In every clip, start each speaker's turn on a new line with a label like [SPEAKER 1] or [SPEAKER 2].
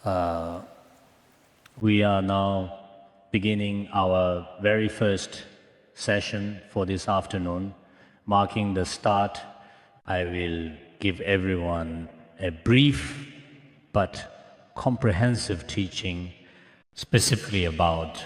[SPEAKER 1] Uh, we are now beginning our very first session for this afternoon. Marking the start, I will give everyone a brief but comprehensive teaching specifically about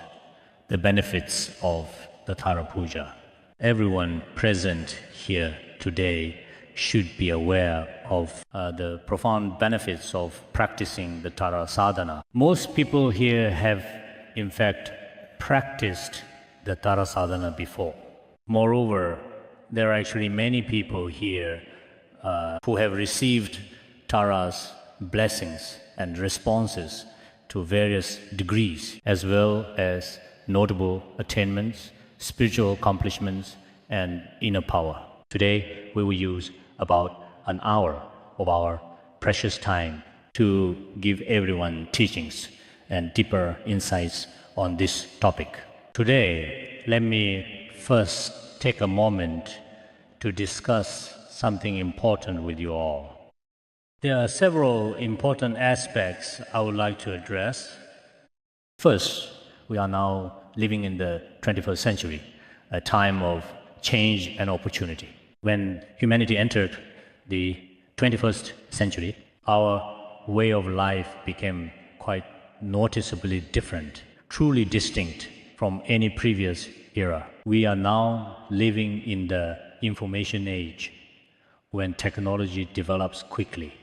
[SPEAKER 1] the benefits of the Tara Puja. Everyone present here today should be aware of the profound benefits of practicing the Tara sadhana. Most people here have, in fact, practiced the Tara sadhana before. Moreover, there are actually many people here who have received Tara's blessings and responses to various degrees, as well as notable attainments, spiritual accomplishments, and inner power. Today, we will use about an hour of our precious time to give everyone teachings and deeper insights on this topic. Today, let me first take a moment to discuss something important with you all. There are several important aspects I would like to address. First, we are now living in the 21st century, a time of change and opportunity. When humanity entered the 21st century, our way of life became quite noticeably different, truly distinct from any previous era. We are now living in the information age when technology develops quickly.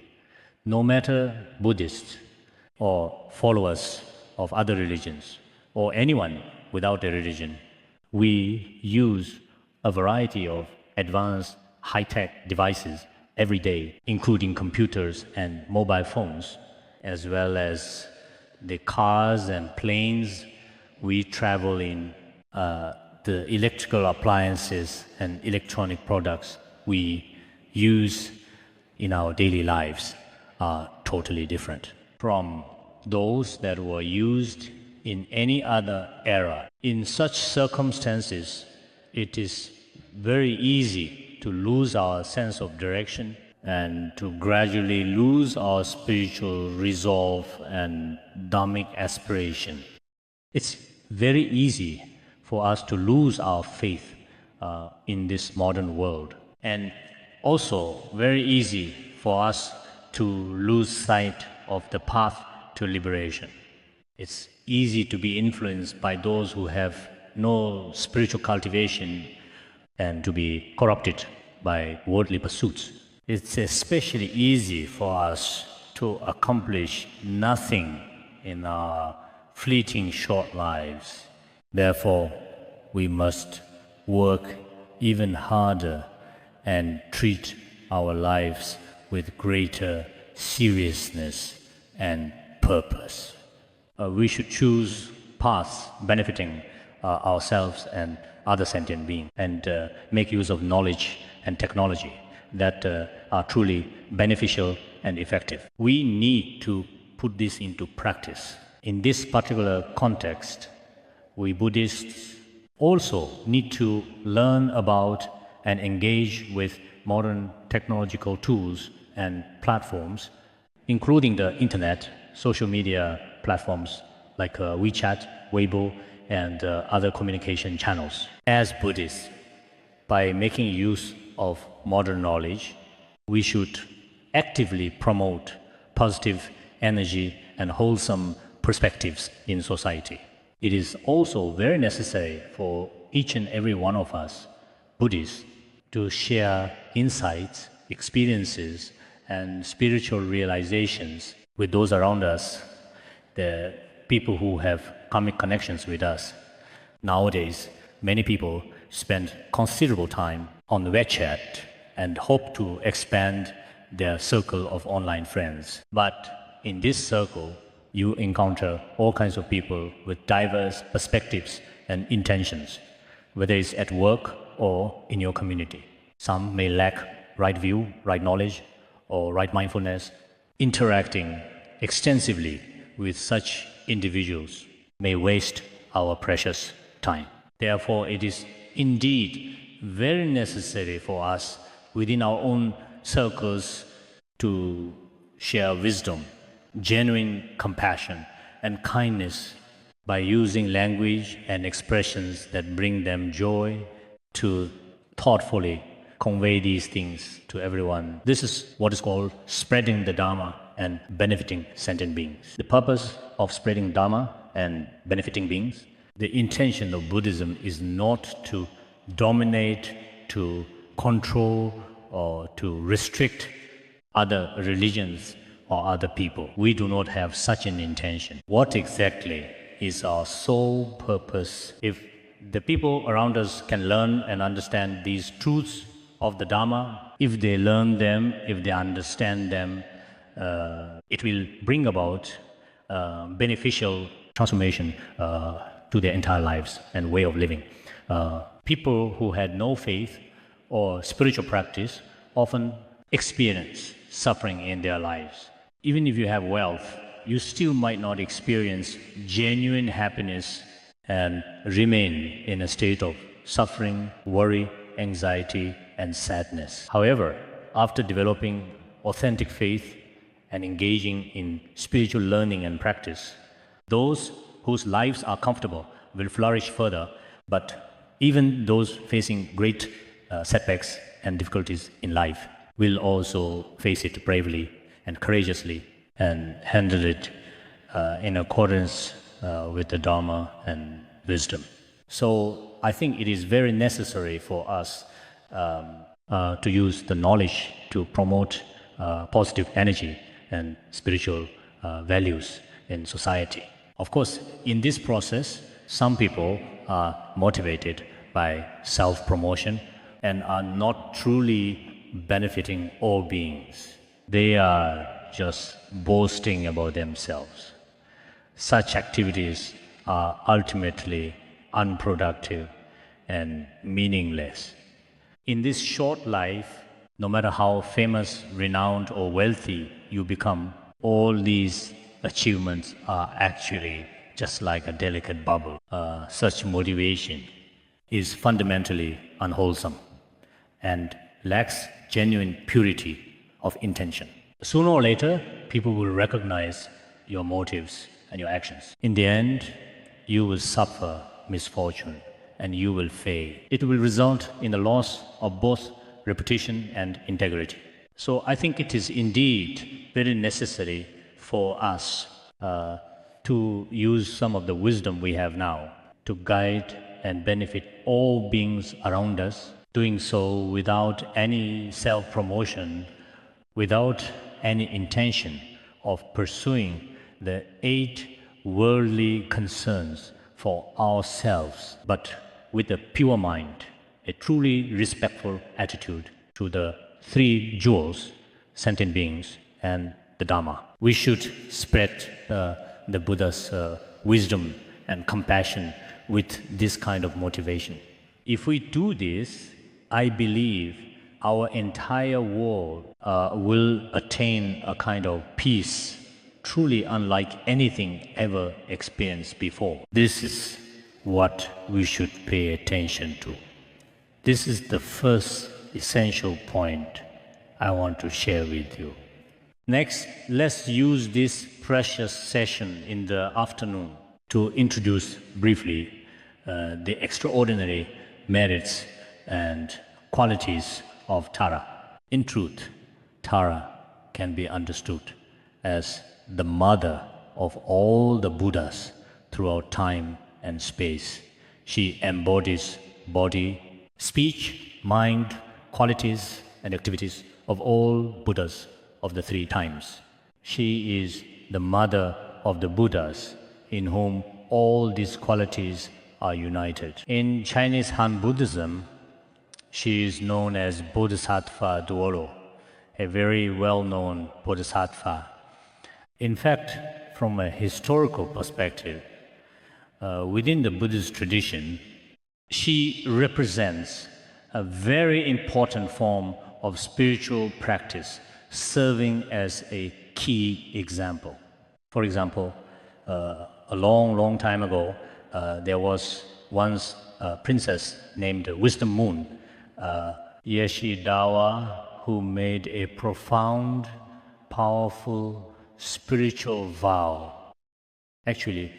[SPEAKER 1] No matter Buddhists or followers of other religions or anyone without a religion, we use a variety of advanced high-tech devices every day, including computers and mobile phones, as well as the cars and planes we travel in. The electrical appliances and electronic products we use in our daily lives are totally different from those that were used in any other era. In such circumstances, it is very easy to lose our sense of direction and to gradually lose our spiritual resolve and dharmic aspiration. It's very easy for us to lose our faith in this modern world, and also very easy for us to lose sight of the path to liberation. It's easy to be influenced by those who have no spiritual cultivation and to be corrupted by worldly pursuits. It's especially easy for us to accomplish nothing in our fleeting short lives. Therefore, we must work even harder and treat our lives with greater seriousness and purpose. We should choose paths benefiting ourselves and other sentient beings, and make use of knowledge and technology that are truly beneficial and effective. We need to put this into practice. In this particular context, we Buddhists also need to learn about and engage with modern technological tools and platforms, including the internet, social media platforms like WeChat, Weibo, and other communication channels. As Buddhists, by making use of modern knowledge, we should actively promote positive energy and wholesome perspectives in society. It is also very necessary for each and every one of us, Buddhists, to share insights, experiences, and spiritual realizations with those around us, the people who have karmic connections with us. Nowadays, many people spend considerable time on WeChat and hope to expand their circle of online friends. But in this circle, You encounter all kinds of people with diverse perspectives and intentions, whether it's at work or in your community. Some may lack right view, right knowledge, or right mindfulness. Interacting extensively with such individuals may waste our precious time. Therefore, it is indeed very necessary for us within our own circles to share wisdom, genuine compassion, and kindness by using language and expressions that bring them joy, to thoughtfully convey these things to everyone. This is what is called spreading the Dharma and benefiting sentient beings. The purpose of spreading Dharma and benefiting beings, the intention of Buddhism is not to dominate, to control, or to restrict other religions or other people. We do not have such an intention. What exactly is our sole purpose? If the people around us can learn and understand these truths of the Dharma, if they learn them, if they understand them, it will bring about beneficial transformation to their entire lives and way of living. People who had no faith or spiritual practice often experience suffering in their lives. Even if you have wealth, you still might not experience genuine happiness and remain in a state of suffering, worry, anxiety, and sadness. However, after developing authentic faith and engaging in spiritual learning and practice, those whose lives are comfortable will flourish further, but even those facing great setbacks and difficulties in life will also face it bravely and courageously and handle it in accordance with the Dharma and wisdom. So I think it is very necessary for us to use the knowledge to promote positive energy and spiritual values in society. Of course, in this process, some people are motivated by self-promotion and are not truly benefiting all beings. They are just boasting about themselves. Such activities are ultimately unproductive and meaningless. In this short life, no matter how famous, renowned, or wealthy you become, all these achievements are actually just like a delicate bubble. Such motivation is fundamentally unwholesome and lacks genuine purity of intention. Sooner or later, people will recognize your motives and your actions. In the end, you will suffer misfortune and you will fail. It will result in the loss of both reputation and integrity. So I think it is indeed very necessary for us to use some of the wisdom we have now to guide and benefit all beings around us, doing so without any self-promotion, without any intention of pursuing the 8 worldly concerns for ourselves, but with a pure mind, a truly respectful attitude to the 3 jewels, sentient beings, and the Dharma. We should spread the Buddha's wisdom and compassion with this kind of motivation. If we do this, I believe our entire world will attain a kind of peace truly unlike anything ever experienced before. This is what we should pay attention to. This is the first essential point I want to share with you. Next, let's use this precious session in the afternoon to introduce briefly the extraordinary merits and qualities of Tara. In truth, Tara can be understood as the mother of all the Buddhas throughout time and space. She embodies body, speech, mind, qualities, and activities of all Buddhas of the 3 times. She is the mother of the Buddhas in whom all these qualities are united. In Chinese Han Buddhism, she is known as Bodhisattva Duolo, a very well-known Bodhisattva. In fact, from a historical perspective, within the Buddhist tradition, she represents a very important form of spiritual practice, serving as a key example. For example, a long time ago, there was once a princess named Wisdom Moon, Yeshidawa, who made a profound, powerful spiritual vow. Actually,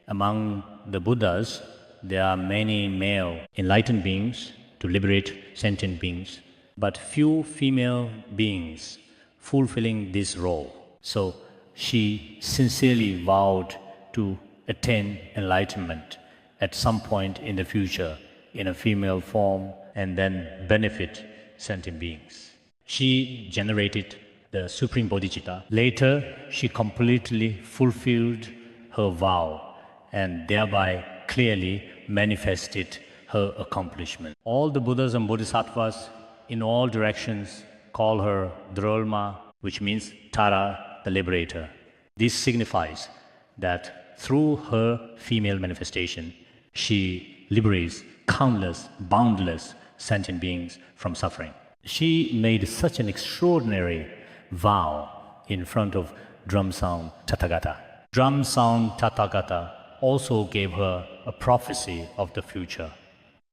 [SPEAKER 1] among the Buddhas, there are many male enlightened beings to liberate sentient beings, but few female beings fulfilling this role. So she sincerely vowed to attain enlightenment at some point in the future in a female form and then benefit sentient beings. She generated the Supreme Bodhicitta. Later, she completely fulfilled her vow and thereby clearly manifested her accomplishment. All the Buddhas and Bodhisattvas in all directions call her Dharma, which means Tara, the liberator. This signifies that through her female manifestation, she liberates countless, boundless sentient beings from suffering. She made such an extraordinary vow in front of drum sound Tathagata. Drum sound Tathagata also gave her a prophecy of the future.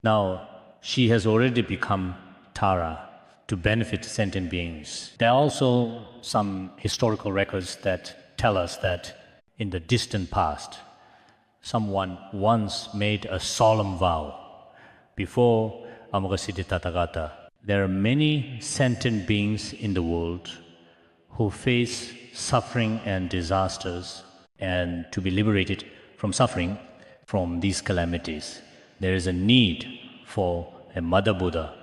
[SPEAKER 1] Now, she has already become Tara to benefit sentient beings. There are also some historical records that tell us that in the distant past, someone once made a solemn vow before Amarasiddhi Tathagata. There are many sentient beings in the world who face suffering and disasters, and to be liberated from suffering from these calamities, there is a need for a Mother Buddha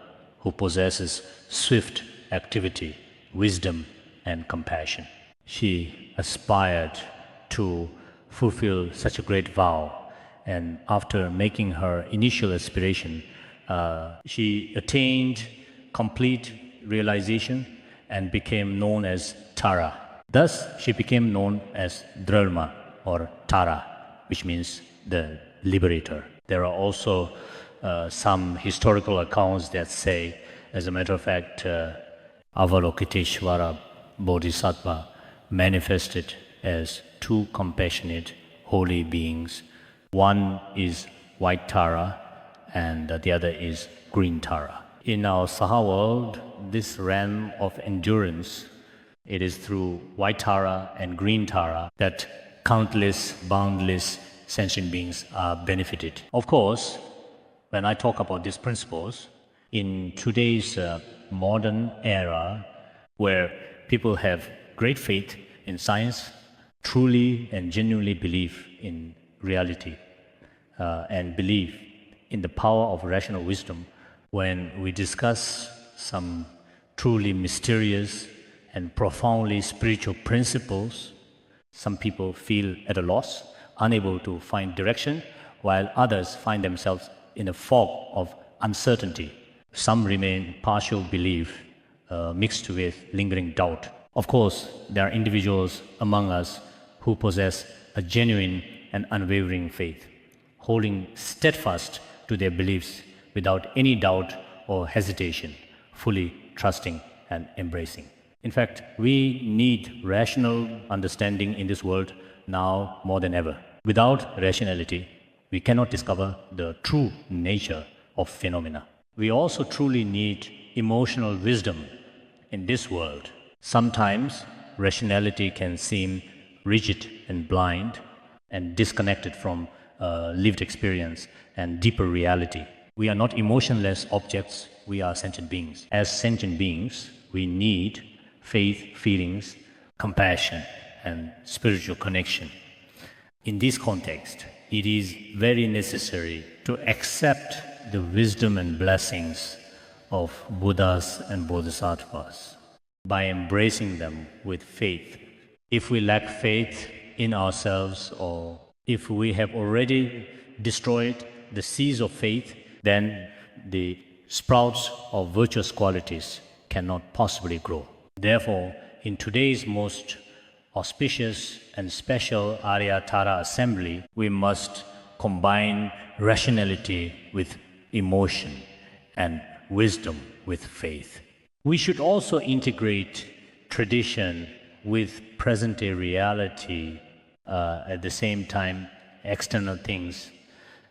[SPEAKER 1] who possesses swift activity, wisdom, and compassion. She aspired to fulfill such a great vow, and after making her initial aspiration, she attained complete realization and became known as Tara. Thus, she became known as Dharma or Tara, which means the liberator. There are also some historical accounts that say, as a matter of fact, Avalokiteshvara Bodhisattva manifested as two compassionate holy beings. One is white Tara and the other is green Tara. In our Saha world, this realm of endurance, it is through white Tara and green Tara that countless, boundless sentient beings are benefited. Of course, when I talk about these principles, in today's modern era, where people have great faith in science, truly and genuinely believe in reality, and believe in the power of rational wisdom, when we discuss some truly mysterious and profoundly spiritual principles, some people feel at a loss, unable to find direction, while others find themselves in a fog of uncertainty. Some remain partial belief mixed with lingering doubt. Of course, there are individuals among us who possess a genuine and unwavering faith, holding steadfast to their beliefs without any doubt or hesitation, fully trusting and embracing. In fact, we need rational understanding in this world now more than ever. Without rationality, we cannot discover the true nature of phenomena. We also truly need emotional wisdom in this world. Sometimes rationality can seem rigid and blind and disconnected from lived experience and deeper reality. We are not emotionless objects, we are sentient beings. As sentient beings, we need faith, feelings, compassion, and spiritual connection. In this context, it is very necessary to accept the wisdom and blessings of Buddhas and Bodhisattvas by embracing them with faith. If we lack faith in ourselves, or if we have already destroyed the seeds of faith, then the sprouts of virtuous qualities cannot possibly grow. Therefore, in today's most auspicious and special Arya Tara assembly, we must combine rationality with emotion and wisdom with faith. We should also integrate tradition with present-day reality, at the same time external things,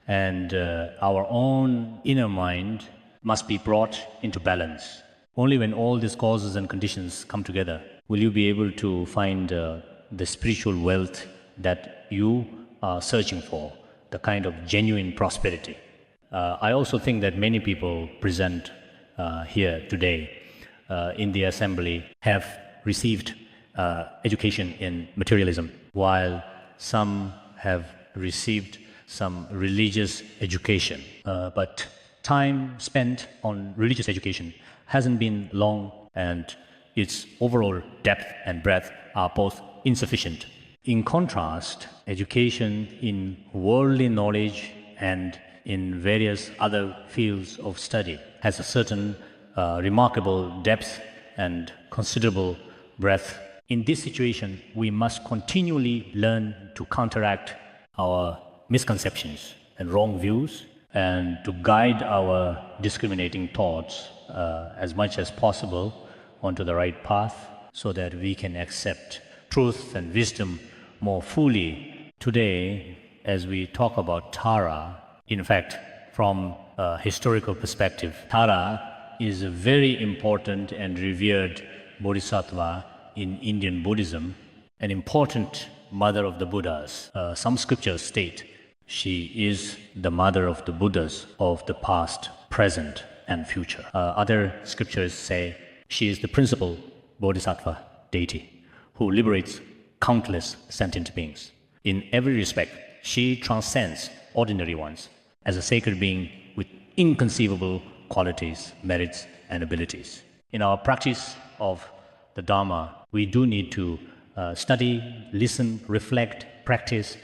[SPEAKER 1] and our own inner mind must be brought into balance. Only when all these causes and conditions come together will you be able to find the spiritual wealth that you are searching for, the kind of genuine prosperity. I also think that many people present here today in the assembly have received education in materialism, while some have received some religious education. But time spent on religious education hasn't been long, and its overall depth and breadth are both insufficient. In contrast, education in worldly knowledge and in various other fields of study has a certain remarkable depth and considerable breadth. In this situation, we must continually learn to counteract our misconceptions and wrong views, and to guide our discriminating thoughts as much as possible onto the right path, so that we can accept truth and wisdom more fully. Today, as we talk about Tara, in fact, from a historical perspective, Tara is a very important and revered bodhisattva in Indian Buddhism, an important mother of the Buddhas. Some scriptures state she is the mother of the Buddhas of the past, present, and future. Other scriptures say she is the principal bodhisattva deity who liberates countless sentient beings. In every respect, she transcends ordinary ones as a sacred being with inconceivable qualities, merits, and abilities. In our practice of the Dharma, we do need to study, listen, reflect, practice,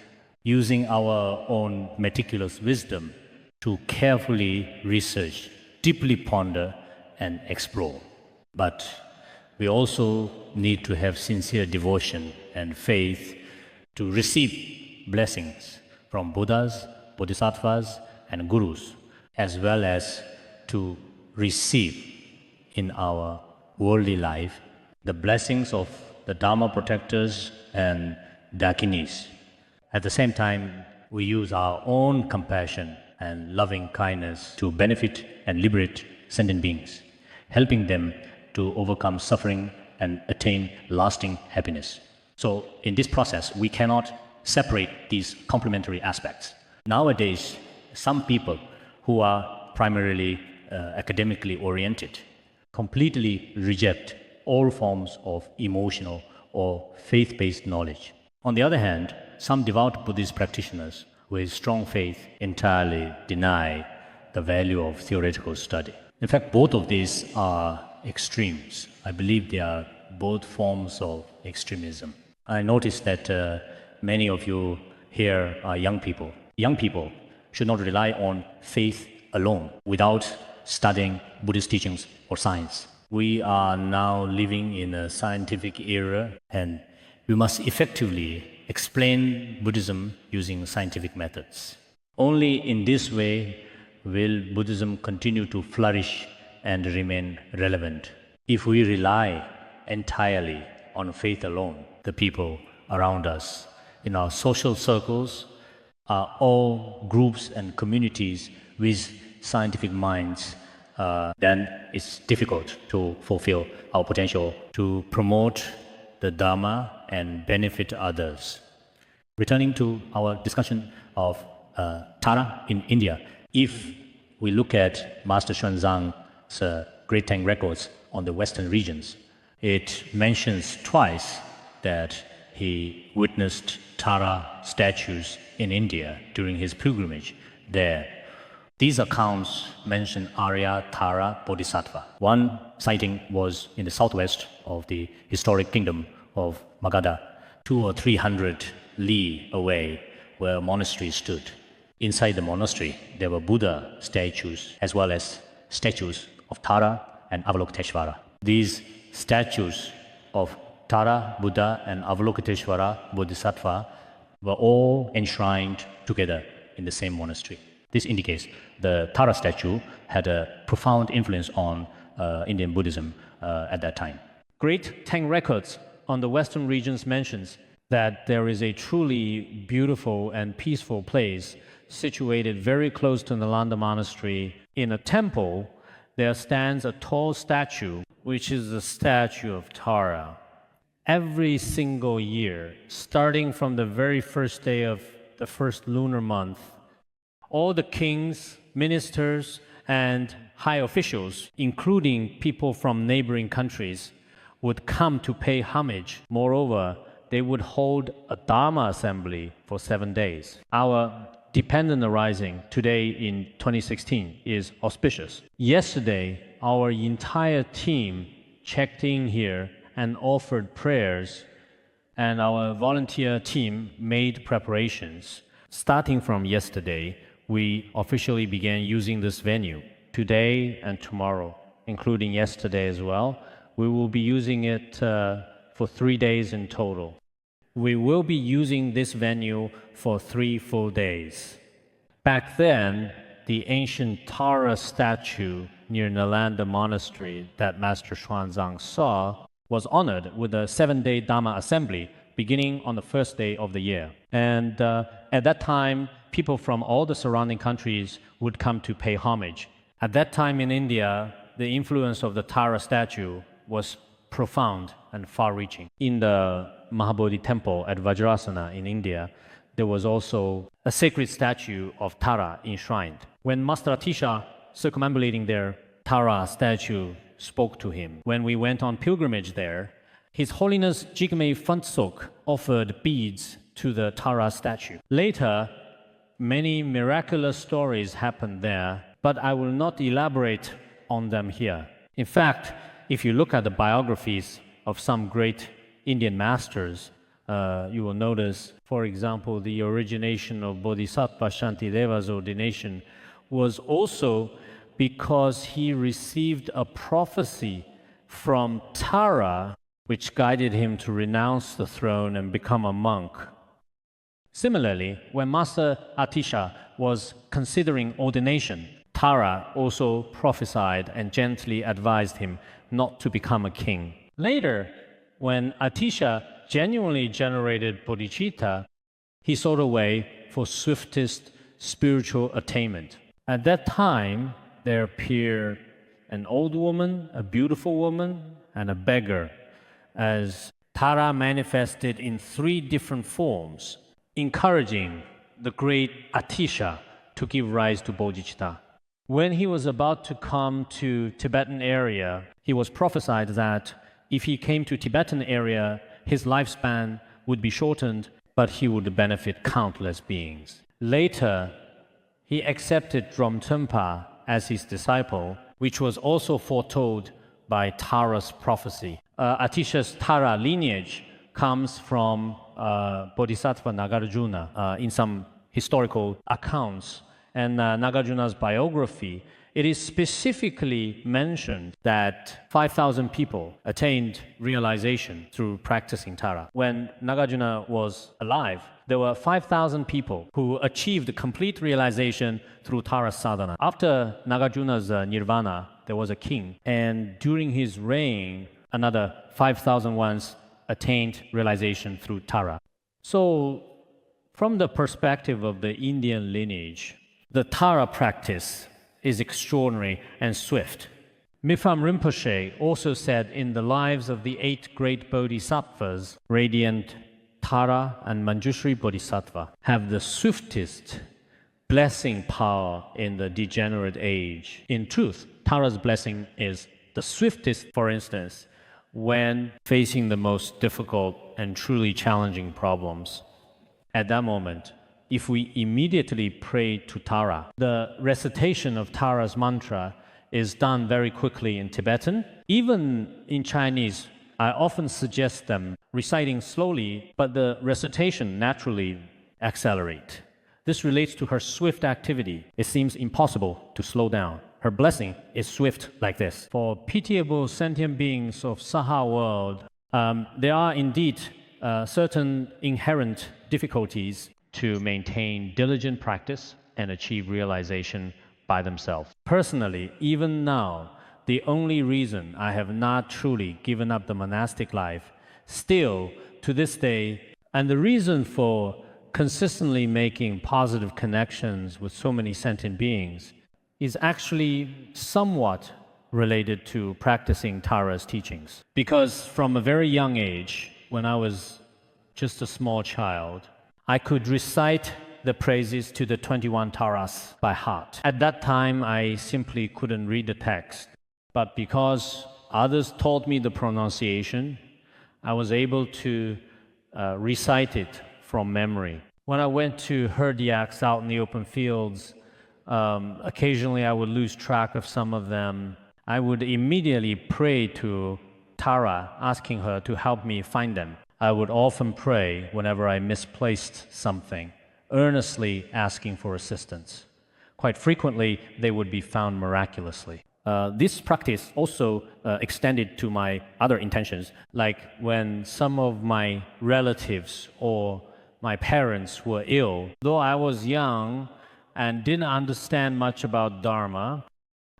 [SPEAKER 1] using our own meticulous wisdom to carefully research, deeply ponder, and explore. But we also need to have sincere devotion and faith to receive blessings from Buddhas, Bodhisattvas, and Gurus, as well as to receive in our worldly life the blessings of the Dharma protectors and Dakinis. At the same time, we use our own compassion and loving kindness to benefit and liberate sentient beings, helping them to overcome suffering and attain lasting happiness. So in this process, we cannot separate these complementary aspects. Nowadays, some people who are primarily academically oriented completely reject all forms of emotional or faith-based knowledge. On the other hand, some devout Buddhist practitioners with strong faith entirely deny the value of theoretical study. In fact, both of these are extremes. I believe they are both forms of extremism. I noticed that many of you here are young people. Young people should not rely on faith alone without studying Buddhist teachings or science. We are now living in a scientific era, and we must effectively explain Buddhism using scientific methods. Only in this way will Buddhism continue to flourish and remain relevant. If we rely entirely on faith alone, the people around us, in our social circles, are all groups and communities with scientific minds, then it's difficult to fulfill our potential to promote the Dharma and benefit others. Returning to our discussion of Tara in India, if we look at Master Xuanzang's Great Tang records on the Western regions, it mentions twice that he witnessed Tara statues in India during his pilgrimage there. These accounts mention Arya Tara Bodhisattva. One sighting was in the southwest of the historic kingdom of Magadha, 200 or 300 li away, where a monastery stood. Inside the monastery, there were Buddha statues as well as statues of Tara and Avalokiteshvara. These statues of Tara, Buddha, and Avalokiteshvara, Bodhisattva, were all enshrined together in the same monastery. This indicates the Tara statue had a profound influence on Indian Buddhism at that time. Great Tang records on the Western regions mentions that there is a truly beautiful and peaceful place situated very close to Nalanda Monastery. In a temple, there stands a tall statue, which is the statue of Tara. Every single year, starting from the very first day of the first lunar month, all the kings, ministers, and high officials, including people from neighboring countries, would come to pay homage. Moreover, they would hold a Dharma assembly for 7 days. Our dependent arising today in 2016 is auspicious. Yesterday, our entire team checked in here and offered prayers, and our volunteer team made preparations. Starting from yesterday, we officially began using this venue. Today and tomorrow, including yesterday as well, we will be using it for 3 days in total. We will be using this venue for 3 full days. Back then, the ancient Tara statue near Nalanda Monastery that Master Xuanzang saw was honored with a 7-day Dharma assembly beginning on the first day of the year. And at that time, people from all the surrounding countries would come to pay homage. At that time in India, the influence of the Tara statue was profound and far-reaching. In the Mahabodhi temple at Vajrasana in India, there was also a sacred statue of Tara enshrined. When Master Atisha, circumambulating their Tara statue, spoke to him, when we went on pilgrimage there, His Holiness Jigme Phuntsok offered beads to the Tara statue. Later, many miraculous stories happened there, but I will not elaborate on them here. In fact, if you look at the biographies of some great Indian masters, you will notice, for example, the origination of Bodhisattva Shantideva's ordination was also because he received a prophecy from Tara, which guided him to renounce the throne and become a monk. Similarly, when Master Atisha was considering ordination, Tara also prophesied and gently advised him not to become a king. Later, when Atisha genuinely generated bodhicitta, he sought a way for swiftest spiritual attainment. At that time, there appeared an old woman, a beautiful woman, and a beggar, as Tara manifested in 3 different forms, encouraging the great Atisha to give rise to bodhicitta. When he was about to come to Tibetan area, he was prophesied that if he came to Tibetan area, his lifespan would be shortened, but he would benefit countless beings. Later, he accepted Dromtonpa as his disciple, which was also foretold by Tara's prophecy. Atisha's Tara lineage comes from Bodhisattva Nagarjuna in some historical accounts. And Nagarjuna's biography, it is specifically mentioned that 5,000 people attained realization through practicing Tara. When Nagarjuna was alive, there were 5,000 people who achieved complete realization through Tara sadhana. After Nagarjuna's nirvana, there was a king, and during his reign, another 5,000 ones attained realization through Tara. So, from the perspective of the Indian lineage, the Tara practice is extraordinary and swift. Mipham Rinpoche also said in the lives of the 8 great bodhisattvas, radiant Tara and Manjushri Bodhisattva have the swiftest blessing power in the degenerate age. In truth, Tara's blessing is the swiftest, for instance, when facing the most difficult and truly challenging problems. At that moment, if we immediately pray to Tara, the recitation of Tara's mantra is done very quickly in Tibetan. Even in Chinese, I often suggest them reciting slowly, but the recitation naturally accelerates. This relates to her swift activity. It seems impossible to slow down. Her blessing is swift like this. For pitiable sentient beings of Saha world, There are indeed certain inherent difficulties to maintain diligent practice and achieve realization by themselves. Personally, even now, the only reason I have not truly given up the monastic life, still to this day, and the reason for consistently making positive connections with so many sentient beings is actually somewhat related to practicing Tara's teachings. Because from a very young age, when I was just a small child, I could recite the praises to the 21 Taras by heart. At that time, I simply couldn't read the text. But because others taught me the pronunciation, I was able to recite it from memory. When I went to herd yaks out in the open fields, occasionally I would lose track of some of them. I would immediately pray to Tara, asking her to help me find them. I would often pray whenever I misplaced something, earnestly asking for assistance. Quite frequently, they would be found miraculously. This practice also extended to my other intentions, like when some of my relatives or my parents were ill. Though I was young and didn't understand much about Dharma,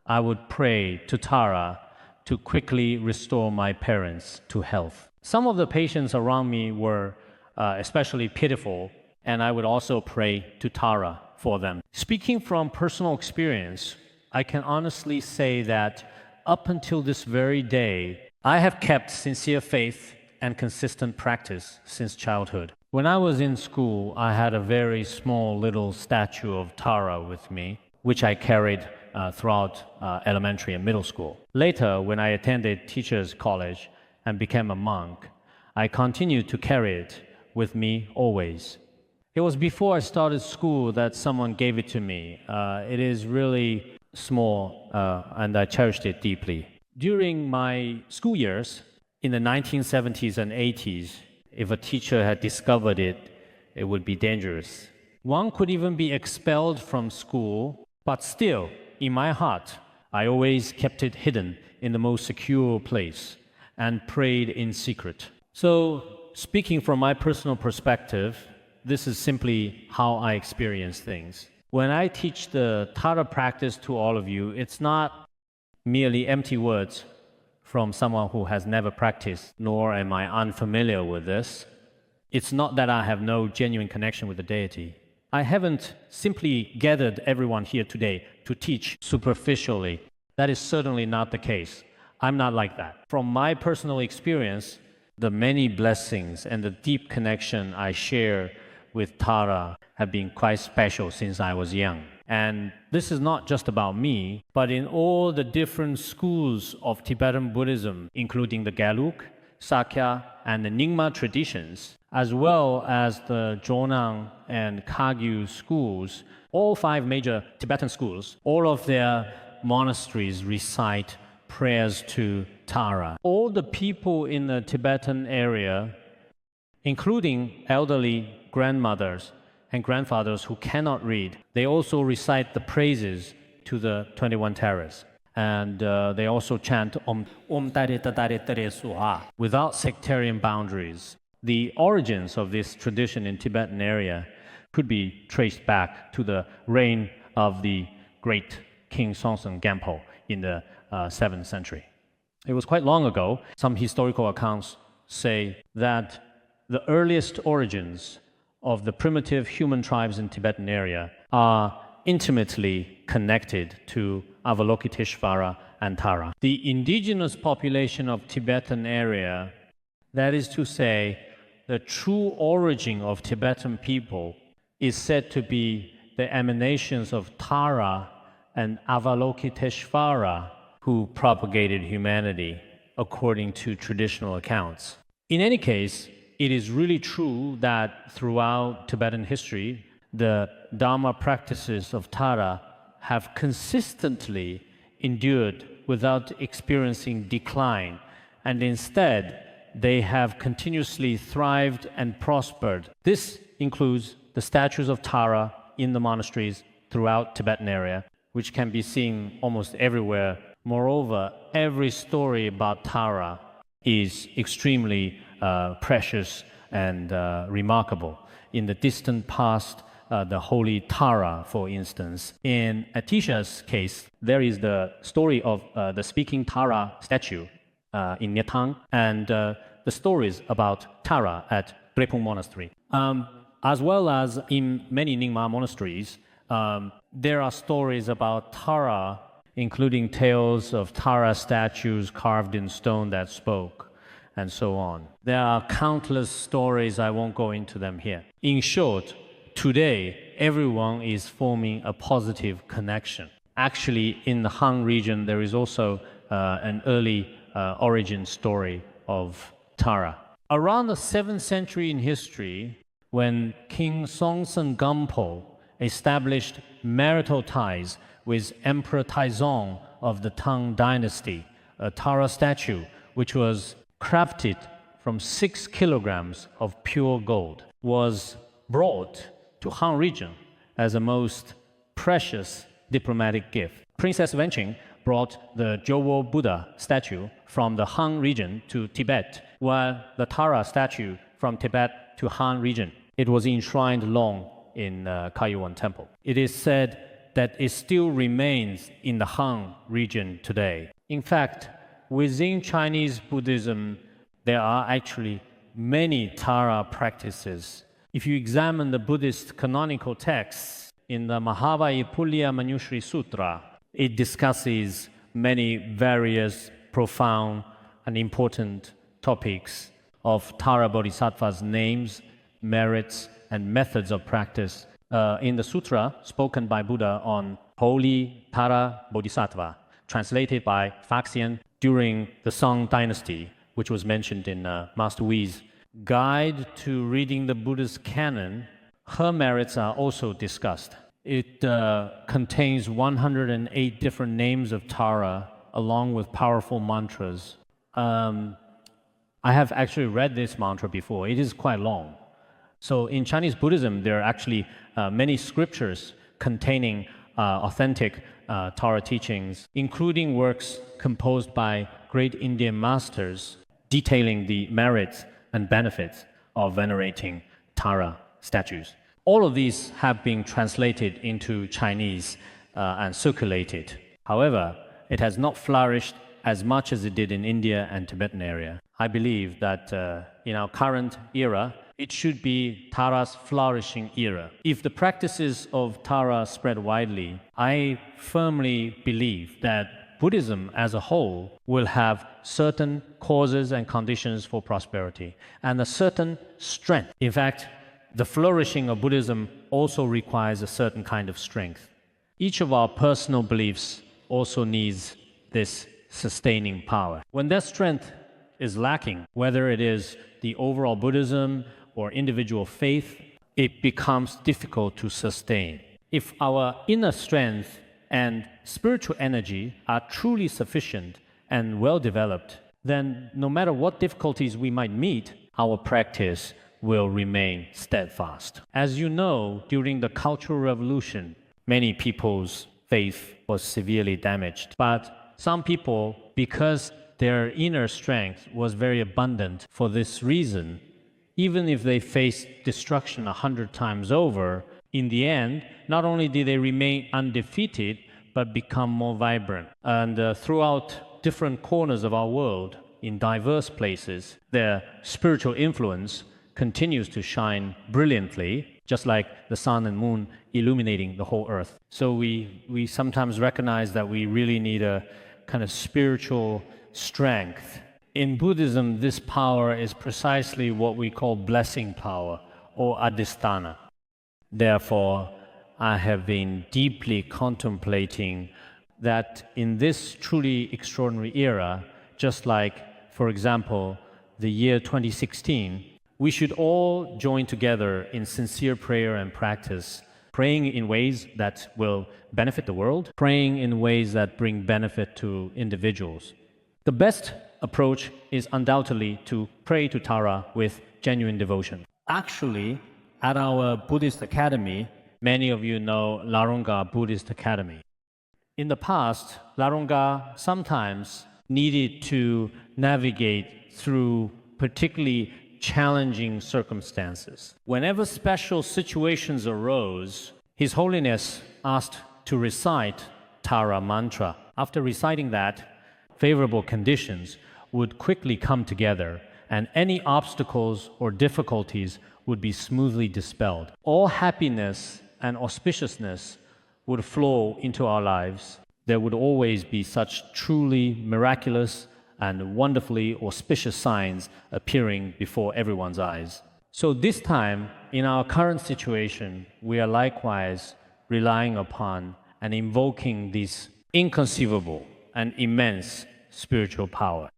[SPEAKER 1] I would pray to Tara to quickly restore my parents to health. Some of the patients around me were especially pitiful, and I would also pray to Tara for them. Speaking from personal experience, I can honestly say that up until this very day, I have kept sincere faith and consistent practice since childhood. When I was in school, I had a very small little statue of Tara with me, which I carried throughout elementary and middle school. Later, when I attended teachers' college and became a monk, I continued to carry it with me always. It was before I started school that someone gave it to me. It is really small and I cherished it deeply. During my school years, in the 1970s and 80s, if a teacher had discovered it, it would be dangerous. One could even be expelled from school, but still, in my heart, I always kept it hidden in the most secure place and prayed in secret. So, speaking from my personal perspective, this is simply how I experience things. When I teach the Tara practice to all of you, it's not merely empty words from someone who has never practiced, nor am I unfamiliar with this. It's not that I have no genuine connection with the deity. I haven't simply gathered everyone here today to teach superficially. That is certainly not the case. I'm not like that. From my personal experience, the many blessings and the deep connection I share with Tara have been quite special since I was young. And this is not just about me, but in all the different schools of Tibetan Buddhism, including the Gelug, Sakya, and the Nyingma traditions, as well as the Jonang and Kagyu schools, all 5 major Tibetan schools, all of their monasteries recite prayers to Tara. All the people in the Tibetan area, including elderly grandmothers and grandfathers who cannot read, they also recite the praises to the 21 Taras. And they also chant Om Tare Tatare Tare Suha without sectarian boundaries. The origins of this tradition in Tibetan area could be traced back to the reign of the great King Sodargye in the 7th century. It was quite long ago. Some historical accounts say that the earliest origins of the primitive human tribes in Tibetan area are intimately connected to Avalokiteshvara and Tara. The indigenous population of Tibetan area, that is to say, the true origin of Tibetan people, is said to be the emanations of Tara and Avalokiteshvara, who propagated humanity according to traditional accounts. In any case, it is really true that throughout Tibetan history, the Dharma practices of Tara have consistently endured without experiencing decline, and instead, they have continuously thrived and prospered. This includes the statues of Tara in the monasteries throughout Tibetan area, which can be seen almost everywhere. Moreover, every story about Tara is extremely precious and remarkable. In the distant past, the holy Tara, for instance. In Atisha's case, there is the story of the speaking Tara statue in Nyatang, and the stories about Tara at Drepung Monastery. As well as in many Nyingma monasteries, there are stories about Tara, including tales of Tara statues carved in stone that spoke, and so on. There are countless stories, I won't go into them here. In short, today, everyone is forming a positive connection. Actually, in the Han region, there is also an early origin story of Tara. Around the 7th century in history, when King Songtsen-Gampo established marital ties with Emperor Taizong of the Tang Dynasty, a Tara statue, which was crafted from 6 kilograms of pure gold, was brought to Han region as a most precious diplomatic gift. Princess Wenqing brought the Jowo Buddha statue from the Han region to Tibet, while the Tara statue from Tibet to Han region. It was enshrined long in Kaiyuan Temple. It is said that it still remains in the Han region today. In fact, within Chinese Buddhism, there are actually many Tara practices. If you examine the Buddhist canonical texts in the Mahavajipulya Manjushri Sutra, it discusses many various profound and important topics of Tara Bodhisattva's names, merits, and methods of practice. In the sutra spoken by Buddha on Holy Tara Bodhisattva, translated by Faxian during the Song Dynasty, which was mentioned in Master Wu's Guide to Reading the Buddhist Canon, her merits are also discussed. It contains 108 different names of Tara, along with powerful mantras. I have actually read this mantra before. It is quite long. So in Chinese Buddhism, there are actually many scriptures containing authentic Tara teachings, including works composed by great Indian masters detailing the merits and benefits of venerating Tara statues. All of these have been translated into Chinese and circulated. However, it has not flourished as much as it did in India and Tibetan area. I believe that in our current era, it should be Tara's flourishing era. If the practices of Tara spread widely, I firmly believe that Buddhism as a whole will have certain causes and conditions for prosperity and a certain strength. In fact, the flourishing of Buddhism also requires a certain kind of strength. Each of our personal beliefs also needs this sustaining power. When that strength is lacking, whether it is the overall Buddhism or individual faith, it becomes difficult to sustain. If our inner strength and spiritual energy are truly sufficient and well developed, then no matter what difficulties we might meet, our practice will remain steadfast. As you know, during the Cultural Revolution, many people's faith was severely damaged. But some people, because their inner strength was very abundant for this reason, even if they faced destruction 100 times over, in the end, not only did they remain undefeated, but become more vibrant. And throughout different corners of our world, in diverse places, their spiritual influence continues to shine brilliantly, just like the sun and moon illuminating the whole earth. So we sometimes recognize that we really need a kind of spiritual strength. In Buddhism, this power is precisely what we call blessing power or adhisthana. Therefore, I have been deeply contemplating that in this truly extraordinary era, just like, for example, the year 2016, we should all join together in sincere prayer and practice, praying in ways that will benefit the world, praying in ways that bring benefit to individuals. The best approach is undoubtedly to pray to Tara with genuine devotion. Actually, at our Buddhist Academy, many of you know Larongga Buddhist Academy. In the past, Larongga sometimes needed to navigate through particularly challenging circumstances. Whenever special situations arose, His Holiness asked to recite Tara mantra. After reciting that, favorable conditions would quickly come together and any obstacles or difficulties would be smoothly dispelled. All happiness and auspiciousness would flow into our lives. There would always be such truly miraculous and wonderfully auspicious signs appearing before everyone's eyes. So this time, in our current situation, we are likewise relying upon and invoking this inconceivable and immense spiritual power.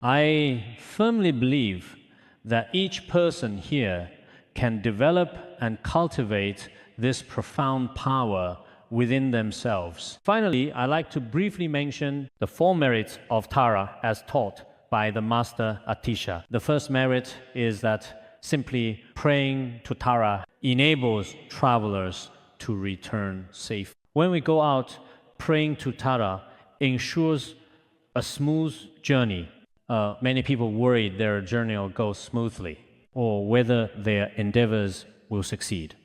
[SPEAKER 1] I firmly believe that each person here can develop and cultivate this profound power within themselves. Finally, I'd like to briefly mention the 4 merits of Tara as taught by the Master Atisha. The first merit is that simply praying to Tara enables travelers to return safe. When we go out, praying to Tara ensures a smooth journey. Many people worry their journey will go smoothly or whether their endeavors will succeed.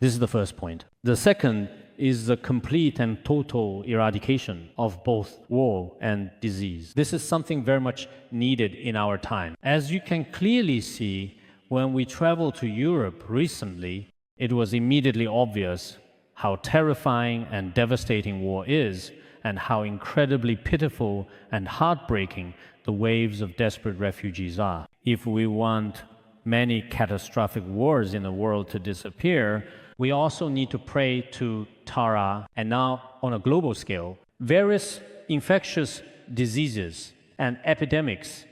[SPEAKER 1] This is the first point. The second is the complete and total eradication of both war and disease. This is something very much needed in our time. As you can clearly see, when we traveled to Europe recently, it was immediately obvious how terrifying and devastating war is and how incredibly pitiful and heartbreaking the waves of desperate refugees are. If we want many catastrophic wars in the world to disappear, we also need to pray to Tara, and now on a global scale, various infectious diseases and epidemics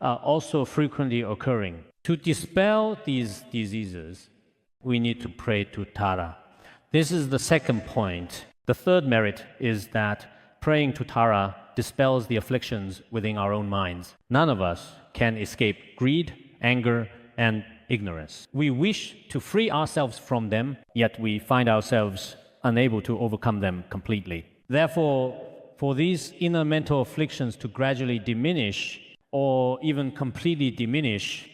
[SPEAKER 1] are also frequently occurring. To dispel these diseases, we need to pray to Tara. This is the second point. The third merit is that praying to Tara dispels the afflictions within our own minds. None of us can escape greed, anger, and ignorance. We wish to free ourselves from them, yet we find ourselves unable to overcome them completely. Therefore, for these inner mental afflictions to gradually diminish or even completely diminish,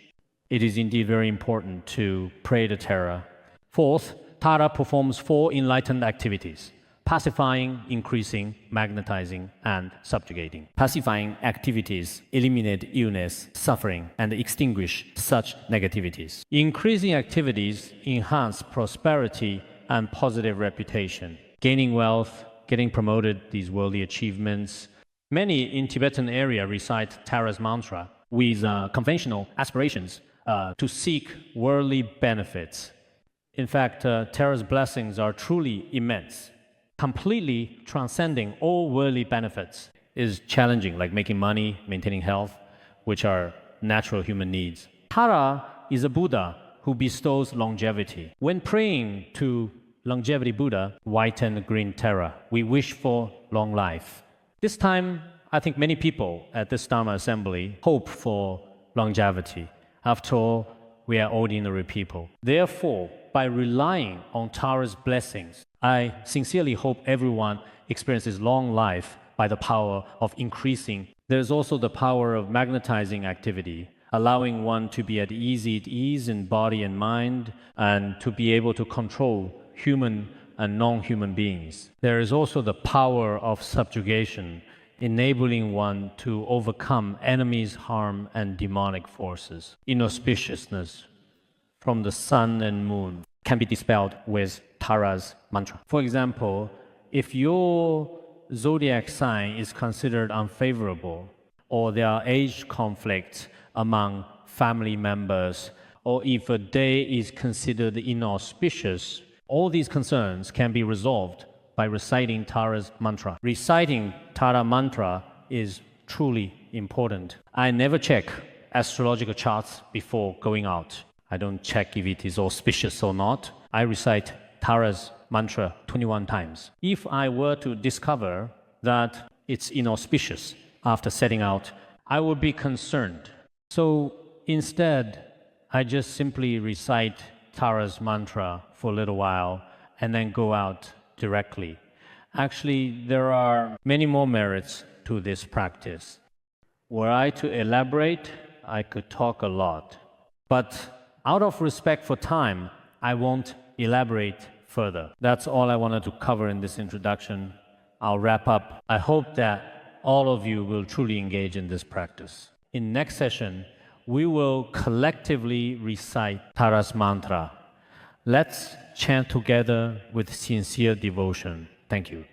[SPEAKER 1] it is indeed very important to pray to Tara. Fourth, Tara performs 4 enlightened activities: pacifying, increasing, magnetizing, and subjugating. Pacifying activities eliminate illness, suffering, and extinguish such negativities. Increasing activities enhance prosperity and positive reputation. Gaining wealth, getting promoted, these worldly achievements. Many in Tibetan area recite Tara's mantra with conventional aspirations to seek worldly benefits. In fact, Tara's blessings are truly immense. Completely transcending all worldly benefits is challenging, like making money, maintaining health, which are natural human needs. Tara is a Buddha who bestows longevity. When praying to longevity Buddha, white and green Tara, we wish for long life. This time, I think many people at this Dharma assembly hope for longevity. After all, we are ordinary people. Therefore, by relying on Tara's blessings, I sincerely hope everyone experiences long life by the power of increasing. There's also the power of magnetizing activity, allowing one to be at ease in body and mind, and to be able to control human and non-human beings. There is also the power of subjugation, enabling one to overcome enemies' harm and demonic forces. Inauspiciousness from the sun and moon can be dispelled with Tara's mantra. For example, if your zodiac sign is considered unfavorable, or there are age conflicts among family members, or if a day is considered inauspicious, all these concerns can be resolved by reciting Tara's mantra. Reciting Tara mantra is truly important. I never check astrological charts before going out. I don't check if it is auspicious or not. I recite Tara's mantra 21 times. If I were to discover that it's inauspicious after setting out, I would be concerned. So instead, I just simply recite Tara's mantra for a little while and then go out directly. Actually, there are many more merits to this practice. Were I to elaborate, I could talk a lot. But out of respect for time, I won't elaborate further. That's all I wanted to cover in this introduction. I'll wrap up. I hope that all of you will truly engage in this practice. In next session, we will collectively recite Tara's mantra. Let's chant together with sincere devotion. Thank you.